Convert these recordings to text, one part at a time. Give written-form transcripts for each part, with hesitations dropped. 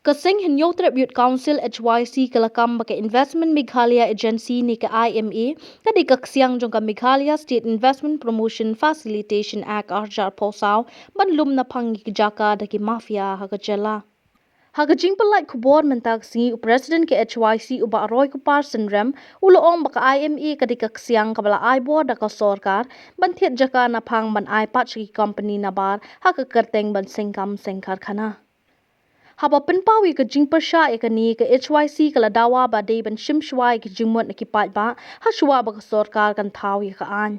Ksiang Hinyo Tribute Council HYC kelakam baka Investment Meghalaya Agency ni ke IMA kadi ka Ksiang jong ka Meghalaya State Investment Promotion Facilitation Act arjar posau banlum na phangi ki Jaka daki Mafia ha ka Jylla. Hagajing pelai kubor mentag singi President ke HYC uba Roy Kuparsen rem uloong baka IMA kadi ka Ksiang kabala aibo da ka sorkar bantiat Jaka na phang ban ai patchi company na bar ha ka kerteng ban sengkam sengkar khana. Haba penpawi ke jing persya ke ni ke HYC kala dawa ba dei ban shimshwai ke jingmot na kipat ba ha shwa ba ka sorkar kan thau ka an.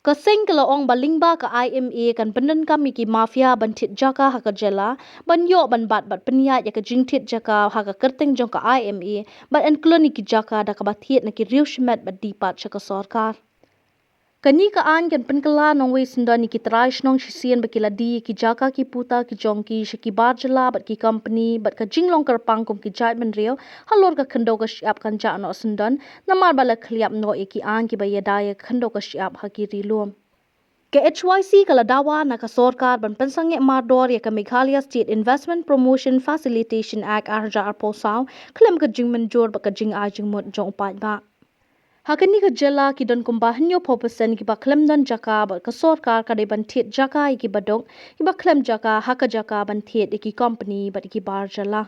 Ksiang kala ong balingba ka IMA kan penden kami ki Mafia ban thit Jaka ha ka Jylla ban yo ban bat penya ya ka jing thit Jaka ha ka kerteng jong ka IMA ban en Klun ki Jaka da ka bathiet na ki riu shmet ba dipat cha ka sorkar. Kani ka an kan penkala nong wei sendani ki traish nong shisien bakila di ki Jaka ki puta ki jongki shaki bar Jylla bat ki company bat ka jinglong kerpang kum ki jait men rio halor ka khendo ka siap kan ja no sendan namar bala khliap no ki an ki bayadaya khendo ka siap ha ki rilum. Ke HYC kala dawa na ka sorkar ban pensang mardor ya ka Meghalaya State Investment Promotion Facilitation Act arja arposau klem ka jingmen jor ba ka jing a jingmot jong upat ba. Hakani ka Jylla ki don kumbahanyo popesen ki ba klem don Jaka ba ka sorkar ka de ban thiet Jaka ki badong ki ba klem Jaka ha ka Jaka ban thiet ki company ba ki bar Jylla.